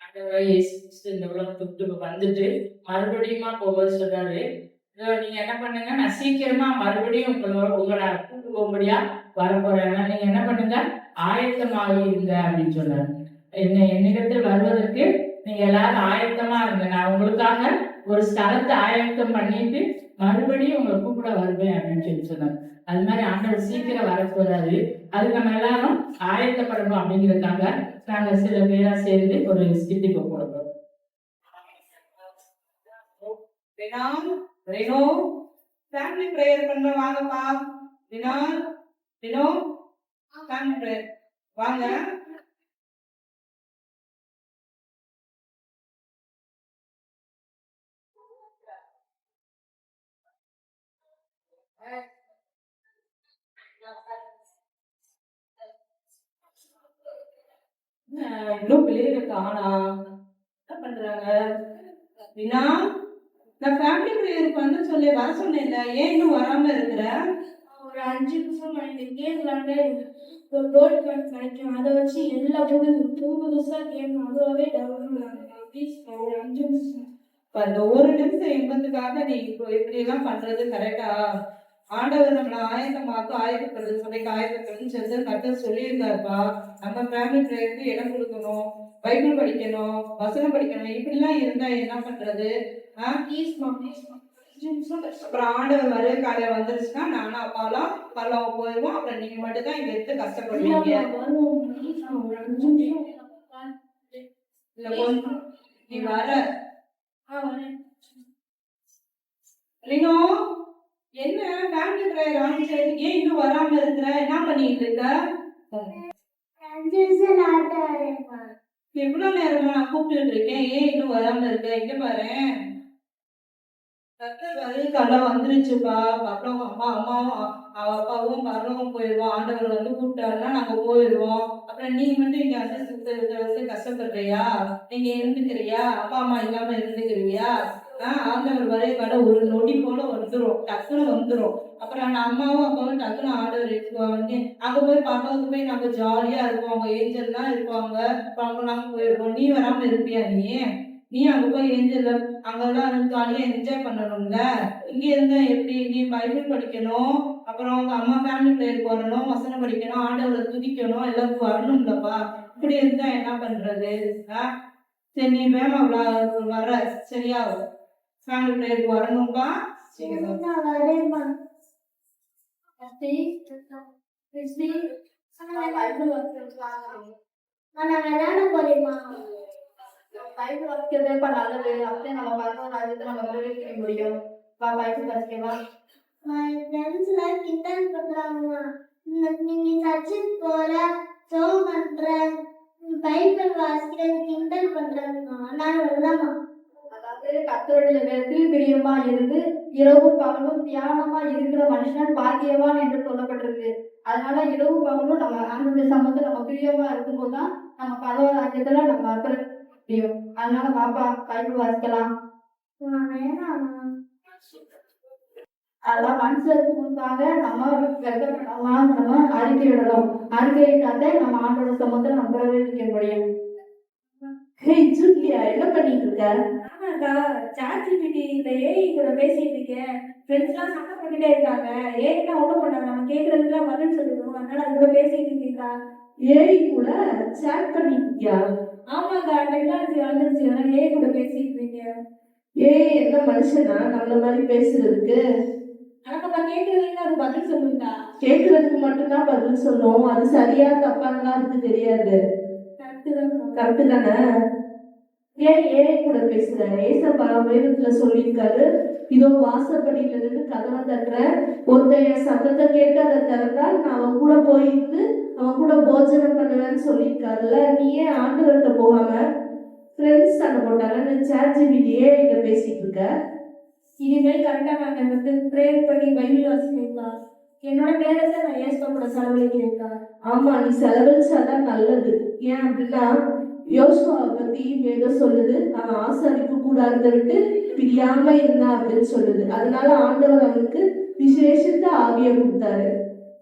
ஆண்டவராகிய இயேசு கிறிஸ்து இந்த உலகத்துக்கு வந்துட்டு மறுபடியுமா போகும்போது சொல்றாரு, நீங்க என்ன பண்ணுங்க, நான் சீக்கிரமா மறுபடியும் உங்களை கூட்டு போகும்படியா வரப்போறேன். நீங்க என்ன பண்ணுங்க, ஆயத்தமாக இருங்க அப்படின்னு சொன்னாரு. என்னிடத்தில் வருவதற்கு நீங்க எல்லாரும் ஆயத்தமா இருங்க. நான் உங்களுக்காக ஒரு ஸ்தலத்தை ஆயத்தம் பண்ணிட்டு மறுபடியும் உங்களை கூப்பிட வருவேன் அப்படின்னு சொன்னார். அது மாதிரி ஆண்டவர் சீக்கிரம் வரப்போறாரு. அதுக்கு நம்ம எல்லாரும் ஆயத்தப்படணும் அப்படிங்கிறதுக்காக நாங்க சில பேரா சேர்ந்து ஒரு ஸ்கிட்டிப்பை போடுறோம். ஃபேமிலி பிரேயர் பண்ற வாங்கப்பா. ஃபேமிலி பிரேயர் வாங்க. இன்னும் பிள்ளைகளை காணா, என்ன பண்றாங்க? வினா, நான் ஃபேமிலி பிரேயருக்கு வந்து சொல்லி வர சொன்னேன்ல, ஏன் இன்னும் வராம இருக்கிற? ஒரு 5 நிமிஷம் கேம் விளாண்டு ஒரு கோல்டு கார்டு கிடைக்கும், அதை வச்சு எல்லா புதுசா கேம் அதுவாகவே டெவலப் ப்ளீஸ் ஒரு 5 நிமிஷம். இப்போ அந்த ஒரு நிமிஷம் எண்பதுக்காக நீ இப்போ இப்படி எல்லாம் பண்றது கரெக்டா? ஆண்டவர் நம்மளை ஆயத்தப்படுறது சொல்லி ஆயத்தப்படுன்னு சொல்லி கர்த்தர் சொல்லியிருக்காருப்பா. நம்ம ஃபேமிலி பிரேயருக்கு இடம் கொடுக்கணும், பைபிள் படிக்கணும், வசனம் படிக்கணும். இப்படிலாம் இருந்தா என்ன பண்றது? அப்புறம் ஆண்டவர் வர காலையில வந்துருச்சுன்னா நானும் அப்பாலாம் பரவாயில்ல போயிடுவோம். அப்புறம் நீங்க மட்டும் தான் இங்க எடுத்து கஷ்டப்படுவீங்க. இல்ல நீ வர லினோ, என்ன ஃபேமிலி பிரேயர் ஆரம்பிச்சது, ஏன் இன்னும் வராம இருக்கிற? என்ன பண்ணிட்டு இருக்க? எவ்வளவு நேரமா நான் கூப்பிட்டு இருக்கேன், ஏன் இன்னும் வராம இருக்க? இங்க பாரு, கர்த்தர் வந்துருச்சுப்பா. அப்புறம் அம்மாவும் அப்பாவும் பரலோகம் போயிடுவோம். ஆண்டவர் வந்து கூப்பிட்டாருன்னா நாங்க போயிடுவோம். அப்புறம் நீ மட்டும் இங்க வந்து கஷ்டப்படுறியா? நீங்க இருந்துக்கிறியா? அப்பா அம்மா இல்லாம இருந்துக்கிறியா? ஆண்டவர் வரைய ஒரு நொடி போல வந்துடும், டக்குன்னு வந்துடும். அப்புறம் நான் அம்மாவும் அப்பாவும் டக்குன்னு ஆண்டவர் வந்து அங்க போய் பரலோகத்துக்கு போய் நம்ம ஜாலியா இருப்போம். அவங்க ஏஞ்சல்லாம் இருப்பாங்க, நாங்க போயிருப்போம். நீ வராம இருப்பியா? நீ அங்க போய் ஏஞ்சல் அங்கெல்லாம் ஜாலியா என்ஜாய் பண்ணணும்ல. இங்க இருந்தா எப்படி? நீ பைபிள் படிக்கணும், அப்புறம் அவங்க அம்மா ஃபேமிலி பிரேயருக்கு வரணும், வசனம் படிக்கணும், ஆண்டவரை துதிக்கணும், எல்லாருக்கும் வரணும்லப்பா. இப்படி இருந்தா என்ன பண்றது? சரி, நீ வேமா வர சரியா? ஃபேமிலி பிரேயருக்கு வரணும்பா. பைபிள் வாசிக்கிறதேப்பா நல்லது. அப்படியே நம்ம பரவாயில்ல ராஜ்யத்தை நம்ம நிறைவேற்ற முடியும். பைபிள் வாசிக்கவா? My friends எல்லாம் கிண்டல் பண்றாங்கம்மா. நீங்க சர்ச்சுக்கு போற, ஜெபம் பண்ற, பைபிள் வாசிக்கிற கிண்டல் பண்றாங்கம்மா. நான் வரலாமா? அதாவது கர்த்தருடைய வேதத்தில் பிரியமா இருந்து இரவு பகலும் தியானமா இருக்கிற மனுஷன் பாக்கியவான் என்று சொல்லப்பட்டிருக்கு. அதனால இரவு பகலும் நம்ம ஆண்டவருடைய சமூகத்துல நம்ம பிரியமா இருக்கும்போது தான் நம்ம பரவ ராஜ்யத்துல நம்ம முடியும். அதனால பாப்பா பைபிள் வாசிக்கலாம். அதெல்லாம் மனுஷருக்கு முன்பாக நம்ம அறிக்கையிடணும். அறிக்கையிட்டாலே நம்ம ஆண்டோட சமூகத்தை நம்ம பிரவேசிக்க முடியும். என்ன பண்ணிட்டு இருக்க? ஆமாக்கா, சாட்ஜிபிடி இந்த ஏஐ கூட பேசிட்டு இருக்கேன். ஃப்ரெண்ட்ஸ்லாம் சண்டை பண்ணிட்டே இருக்காங்க. ஏஐனா ஒன்றும் பண்ணாங்க, நம்ம கேட்கறதுக்குலாம் பதில் சொல்லிடுவோம். அதனால அது கூட பேசிட்டு இருக்கீங்களா? ஏஐ கூட சாட் பண்ணிட்டியா? ஆமாக்கா, டெக்னாலஜி வந்துருச்சு, அதனால ஏஐ கூட பேசிட்டு இருக்கேன். ஏஐ என்ன மனுஷனா நம்மள மாதிரி பேசுறதுக்கு? ஆனாக்கா கேட்கறதுக்கு அது பதில் சொல்லுங்கக்கா. கேட்கறதுக்கு மட்டும்தான் பதில் சொல்லும். அது சரியா தப்பானலாம் அதுக்கு தெரியாது. கரெக்டு தானே? ஏன் ஏஐ கூட பேசுற? ஏசப்பா வேதத்துல சொல்லியிருக்காரு, இதோ வாசப்படியில இருந்து கதவை தட்டுறேன், ஒருத்தன் சத்தத்தை கேட்டு அதை திறந்தால் நான் அவன் கூட போயிருந்து அவன் கூட போஜனம் பண்ணுவேன்னு சொல்லியிருக்காருல்ல. நீ ஏன் ஆண்டவர்கிட்ட போகாம ஃப்ரெண்ட்ஸ் சண்டை போட்டாங்க சாட்ஜிபிடி ஏஐ கிட்ட பேசிட்டு இருக்க? இனிமேல் கரெக்டா நாங்க வந்து ப்ரேயர் பண்ணி பைபிள் வாசிக்கிறீங்களா? என்னோட நேரத்தை நான் ஏசப்போட செலவழிக்கிறேன்க்கா. ஆமா, நீ செலவழிச்சாதான் நல்லது. ஏன் அப்படின்னா யோசுவாவை பத்தி வேதம் சொல்லுது, அவன் ஆசாரிப்பு கூடாரத்தை விட்டு பிரியாம இருந்தான் அப்படின்னு சொல்லுது. அதனால ஆண்டவர் அவனுக்கு விசேஷத்த ஆவியை கொடுத்தாரு.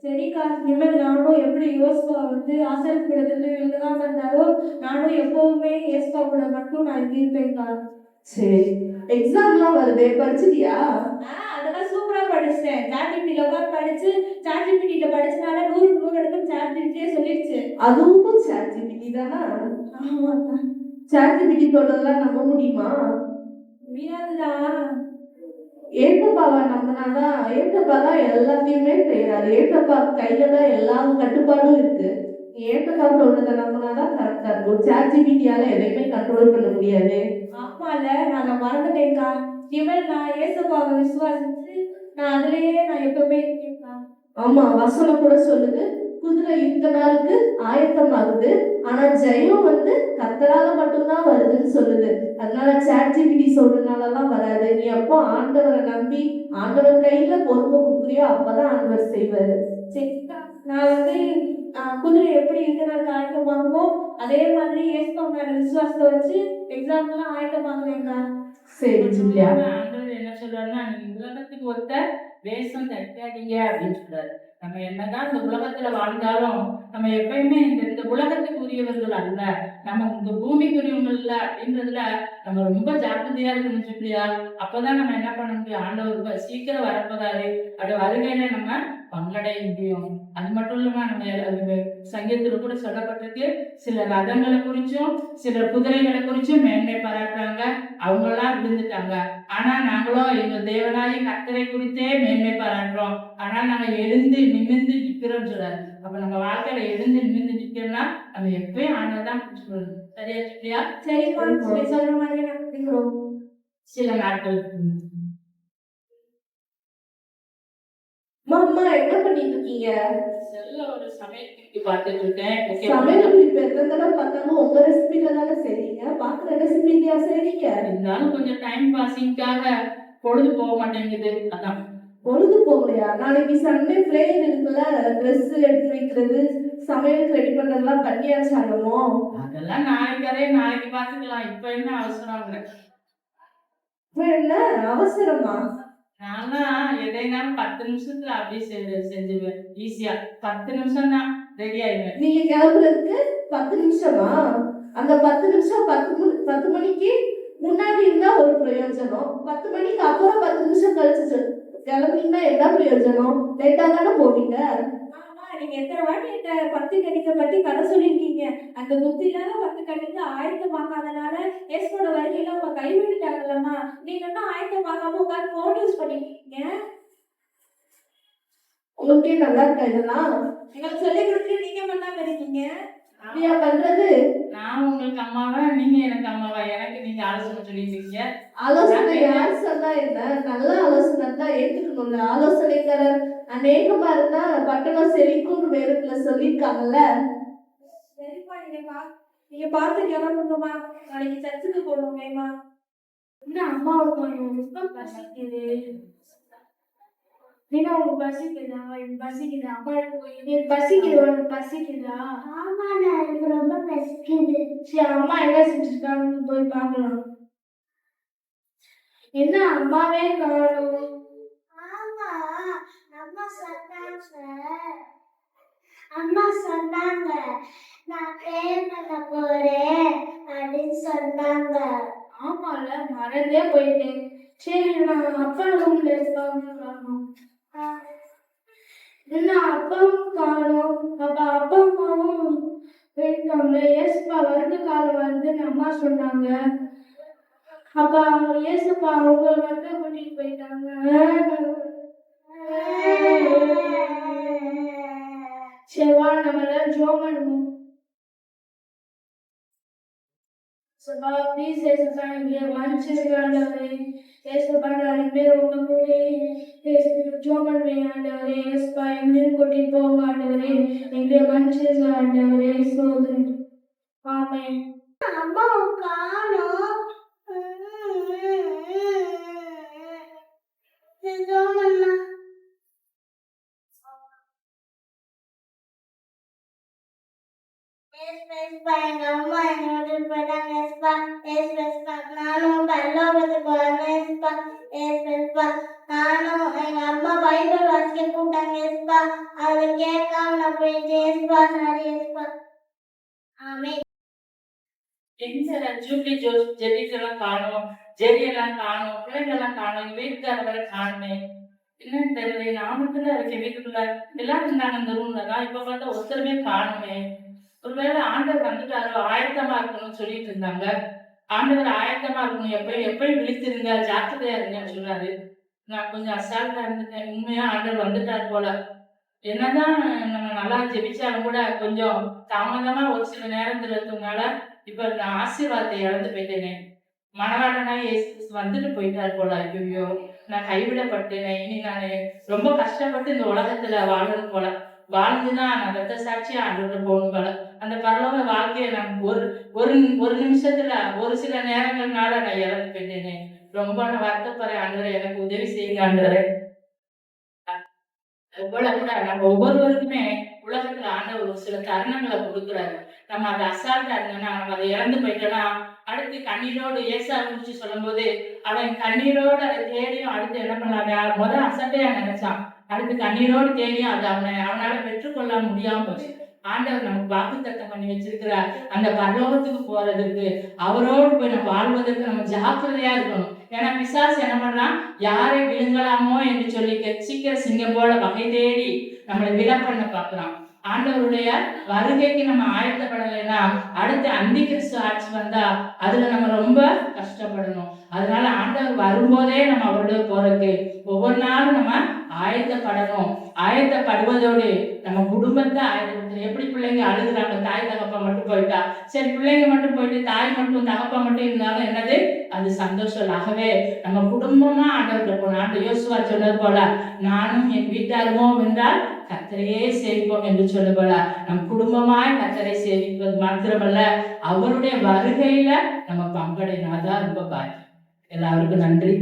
சரிக்கா, இனிமேல் நானும் எப்படி யோசுவா வந்து ஆசிரியர்களிடத்துல எழுதாம இருந்தாரோ நானும் எப்பவுமே ஏசுவா கூட மட்டும் நான் இருப்பேன்க்கா. சரி, எக்ஸாம்லாம் வருதே, படிச்சிட்டியா? அதெல்லாம் சூப்பரா படிச்சிட்டேன். சாட்ஜிபிடில உட்காந்து படிச்சு சாட்ஜிபிடில படிச்சனால 100 எடுக்கும் சாட்ஜிபிடியே சொல்லிடுச்சு. அதுவும் சாட்ஜிபிடி தானா? ஆமாக்கா. சாட்ஜிபிடி சொல்றதெல்லாம் நம்ப முடியுமா? முடியாதுடா. ஏசப்பாவை நம்பினாதான் ஏசப்பா தான் எல்லாத்தையுமே செய்யறாரு. ஏசப்பா கையில தான் எல்லா கட்டுப்பாடும் இருக்கு. ஏசப்பா சொல்றதை நம்பினாதான் கரெக்டா இருக்கும். சாட்ஜிபிடியால எதையுமே கண்ட்ரோல் பண்ண முடியாது. ஆமால, நான் மறந்துட்டேன்க்கா. இனிமேல் நான் ஏசப்பாவை விசுவாசிச்சு நான் அதுலயே நான் எப்பவுமே இருக்கேன்க்கா. ஆமா, வசனம் கூட சொல்லுது, குதிரை யுத்த நாளுக்கு ஆயத்தமாகுது, ஆனா ஜெயம் வந்து கர்த்தரால மட்டும்தான் வருதுன்னு சொல்லுது. அதனால சாட்ஜிபிடி சொல்றதுனாலலாம் வராது. நீ எப்போ ஆண்டவரை நம்பி ஆண்டவர் கையில பொறுப்பு கொடுக்குறியோ அப்பதான் ஆண்டவர் செய்வாரு. சரிக்கா, நான் வந்து குதிரை எப்படி இருக்கிறதுக்கு ஆயத்தமாகுமோ அதே மாதிரி ஏசப்பா மேல விசுவாசத்தை வச்சு எக்ஸாம்லாம் ஆயத்தமாகுவேன்க்கா. சரி ஜூலியா. ஆண்டவர் என்ன சொல்றாருன்னா, நீங்க உலகத்துக்கு ஒத்த வேஷம் தைக்காதீங்க அப்படின்னு சொல்றாரு. நம்ம என்னதான் இந்த உலகத்துல வாழ்ந்தாலும் நம்ம எப்பயுமே இந்த உலகத்துக்கு உரியவர்கள் அல்ல, நம்ம இந்த பூமிக்குரியவர்கள் இல்ல அப்படின்றதுல நம்ம ரொம்ப ஜாக்கிரதையா இருக்கணும் சொல்லியா. அப்பதான் நம்ம என்ன பண்ண முடியும், ஆண்டவர் சீக்கிரம் வரப்போறாரு, அது வருகையில நம்ம பங்கடைய முடியும். அது மட்டும் இல்லாம நம்ம சங்கீதத்துல கூட சொல்லப்பட்டிருக்கு, சில ரதங்களை குறிச்சும் சில குதிரைகளை குறிச்சும் மேன்மை பாராட்டுறாங்க, அவங்கெல்லாம் விழுந்துட்டாங்க. ஆனா நாங்களும் எங்க தேவனாயி கர்த்தரை குறித்தே மேன்மை பாராட்டுறோம். ஆனா நாங்க எழுந்து நிமிர்ந்து நிக்கிறோம் சொல்றாரு. அப்ப நம்ம வாழ்க்கையில எழுந்து நிமிர்ந்து நிக்கிறோம்னா நம்ம எப்பயும் ஆனதான் பிடிச்சிக்கணும். சரியா சொல்லியா? சரிம்மா, சொல்ற மாதிரி நான் சில நாட்கள் அம்மா என்ன பண்ணிட்டு இருக்கீங்க? செல்ல ஒரு சமையல் குறிப்பு பார்த்துட்டு இருக்கேன். சமையல் குறிப்பு எத்தனை தடவை பார்த்தாலும் உங்க ரெசிபில தானே செய்றீங்க, பாக்குற ரெசிபி இல்லையா செய்றீங்க? இருந்தாலும் கொஞ்சம் டைம் பாசிங்காக பொழுது போக மாட்டேங்குது, அதான். பொழுது போகலையா? நாளைக்கு சண்டே பிளேயர் இருக்குல்ல, ட்ரெஸ் எடுத்து வைக்கிறது, சமையலுக்கு ரெடி பண்றதெல்லாம் பண்ணியாச்சாலுமோ? அதெல்லாம் நாளைக்கு நாளைக்கு பார்த்துக்கலாம். இப்ப என்ன அவசரம்? என்ன அவசரமா? நான்லாம் எதைனாலும் 10 நிமிஷத்துல அப்படியே செஞ்சுவேன். ஈஸியா 10 நிமிஷம் தான் ரெடி ஆயிடுவேன். நீங்க கிளம்புறதுக்கு 10 நிமிஷமா? அந்த 10 நிமிஷம் 10 மணிக்கு முன்னாடி இருந்தா ஒரு பிரயோஜனம், 10 மணிக்கு அப்புறம் 10 நிமிஷம் கழிச்சு கிளம்புனீங்கன்னா என்ன பிரயோஜனம்? லேட்டா தானே போவீங்க. நீங்க எத்தனை வாட்டி இந்த 10 கணிக்க பத்தி கதை சொல்லியிருக்கீங்க. அந்த புத்தி இல்லாத 10 கணிக்க ஆயத்தமாகாதனால ஏசோட வருகையில அவங்க கைவிட்டுட்டாங்கல்லம்மா. நீங்க என்ன ஆயத்தமாகாம உட்காந்து போன் யூஸ் பண்ணிருக்கீங்க. உங்களுக்கே நல்லா இருக்கா இதெல்லாம்? எங்களுக்கு சொல்லி கொடுத்துட்டு நீங்க பண்ணாம இருக்கீங்க. அப்படியா பண்றது? நான் உங்களுக்கு அம்மாவா, நீங்க எனக்கு அம்மாவா? எனக்கு நீங்க ஆலோசனை சொல்லிருக்கீங்க. ஆலோசனை யார் சொன்னா என்ன? நல்ல ஆலோசனை தான் ஏத்துக்கணும்ல. ஆலோசனைக்காரர் அநேகமா இருந்தா பட்டணம் செழிக்கும்னு வேதத்துல சொல்லியிருக்காங்கல்ல. சரிப்பா, நீங்க பார்த்து கிளம்புங்கம்மா. நாளைக்கு சர்ச்சுக்கு போகணுமேம்மா. என்ன அம்மாவுக்கு ரொம்ப பசிக்குது. நீங்க உங்களுக்கு பசிக்குதா? எனக்கு பசிக்குது. அம்மா எனக்கு பசிக்குது. உனக்கு பசிக்குதா? ஆமாடா, எனக்கு ரொம்ப பசிக்குது. சரி, அம்மா என்ன செஞ்சுருக்காங்கன்னு போய் பார்க்கலாம். என்ன அம்மாவே காணும்? ஆமா, அம்மா சொன்னாங்க நான் ப்ரேயர் பண்ண போறேன் அப்படின்னு சொன்னாங்க. ஆமால, மறந்தே போயிட்டேன். சரி, நான் அப்பா ரூம்ல இருக்காங்க. என்ன அப்பாவும் காணும்? அப்ப அப்பா அம்மாவும் போயிட்டாங்க. ஏசப்பா வருது காலம் வந்து அம்மா சொன்னாங்க. அப்ப அவங்க ஏசப்பா அவங்க வந்து கூட்டிட்டு போயிட்டாங்க. சரி வா, நம்ம எல்லாம் ஜோம் பண்ணுவோம். சபா ப்ளீஸ் ஏசப்பா எங்களை மன்னிச்சிருக்காண்டவரே. ஏசப்பா நாலு பேர் உங்க கூட ஜோம் பண்ணுவேன் ஆண்டவரே. ஏசப்பா எங்களையும் கூட்டிட்டு போங்க ஆண்டவரே. எங்களை மன்னிச்சிருக்காண்டவரே. சோதரன் ஆமென். அம்மாவை காணோம். எங்க அம்மா என்னோட போயிட்டாங்க. நானும் பரலோகத்துக்கு வரணும். நானும் எங்க அம்மா பைபிள் வாசிக்க கூப்பிட்டாங்க. அதுக்கு எங்க ஜூப்ளி ஜோஸ் ஜெடிக்கெல்லாம் காணும், ஜெரியெல்லாம் காணும், பிள்ளைங்கெல்லாம் காணும், எங்க வீட்டுக்காரர் வேற காணுமே. என்னன்னு தெரியல, நான் மட்டும் தான் இருக்கேன் வீட்டுக்குள்ள. எல்லாரும் இருந்தாங்க இந்த ரூம்ல தான். இப்ப பார்த்தா ஒருத்தருமே காணுமே. ஒருவேளை ஆண்டவர் வந்துட்டாரோ, ஆயத்தமா இருக்கணும்னு சொல்லிட்டு இருந்தாங்க. ஆண்டவர் ஆயத்தமா இருக்கணும், எப்பயும் எப்பயும் விழித்திருங்க, ஜாக்கிரதையா இருங்கன்னு சொன்னாரு. நான் கொஞ்சம் அசால்ட்டா இருந்துட்டேன். உண்மையா ஆண்டவர் வந்துட்டார் போல. என்னதான் நம்ம நல்லா ஜெபிச்சாலும் கூட கொஞ்சம் தாமதமா ஒரு சில நேரத்துல இருக்கறதுனால இப்ப நான் ஆசீர்வாதத்தை இழந்து போயிட்டேனே. மணவாளனா இயேசு கிறிஸ்து வந்துட்டு போயிட்டார் போல. ஐயோ, நான் கைவிடப்பட்டேனே. இனி நானு ரொம்ப கஷ்டப்பட்டு இந்த உலகத்துல வாழணும் போல. வாழ்ந்துதான் நான் ரத்த சாட்சியா ஆண்டவர்கிட்ட போகணும் போல. அந்த பரலோக வாழ்க்கையை நான் ஒரு ஒரு ஒரு நிமிஷத்துல ஒரு சில நேரங்கள்னால நான் இழந்து போயிட்டேனே. ரொம்ப நான் வருத்தப்படுறேன். ஆண்டவரே, எனக்கு உதவி செய்யுங்க ஆண்டவரே. அதுபோல கூட நம்ம ஒவ்வொருவருக்குமே உலகத்துல ஆண்டவர் ஒரு சில தருணங்களை கொடுக்குறாரு. நம்ம அதை அசால்ட்டா இருந்தோம்னா, நம்ம அதை இழந்து போயிட்டோம்னா, அடுத்து கண்ணீரோடு ஏசா குறிச்சு சொல்லும் போது அவன் கண்ணீரோடு அதை தேடியும் அடுத்து என்ன பண்ணாங்க, முதல் அசட்டையா நினைச்சான். அடுத்து கண்ணீரோடு தேடியும் அதை அவனால பெற்றுக்கொள்ள முடியாம போச்சு. ஆண்டவர் நமக்கு வாக்குத்தத்தம் பண்ணி வச்சிருக்கிறார். அந்த பரலோகத்துக்கு போறதுக்கு, அவரோடு போய் நம்ம வாழ்வதற்கு நம்ம ஜாக்கிரதையா இருக்கணும். ஏன்னா பிசாசு என்ன பண்றான், யாரை விழுங்கலாமோ என்று சொல்லி கெச்சிக்கிற சிங்கம் போல வகை தேடி நம்மளை விட பண்ண பார்க்கலாம். ஆண்டவருடைய வருகைக்கு நம்ம ஆயத்தப்படலைன்னா அடுத்து அந்தி கிறிஸ்து ஆட்சி வந்தா அதுல நம்ம ரொம்ப கஷ்டப்படணும். அதனால ஆண்டவர் வரும்போதே நம்ம அவரோட போறதுக்கு ஒவ்வொரு நாளும் நம்ம ஆயத்தப்படணும். ஆயத்தப்படுவதோடு நம்ம குடும்பத்தை ஆயத்தப்படுத்தணும். எப்படி பிள்ளைங்க அழுகுறாங்க, தாய் தகப்பா மட்டும் போயிட்டா சரி, பிள்ளைங்க மட்டும் போயிட்டு தாய் மட்டும் தகப்பா மட்டும் இருந்தாலும் என்னது, அது சந்தோஷம். ஆகவே நம்ம குடும்பமா ஆண்டவர்கிட்ட போகணும். ஆண்டவர் யோசுவா சொன்னது போல, நானும் என் வீட்டாருமோ என்றால் கர்த்தரையே சேவிப்போம் என்று சொல்ல போல, நம் குடும்பமாய் கர்த்தரை சேவிப்பது மாத்திரமல்ல, அவருடைய வருகையில நம்ம பங்கடைனாதான் ரொம்ப பாக்கி. எல்லாருக்கும் நன்றி.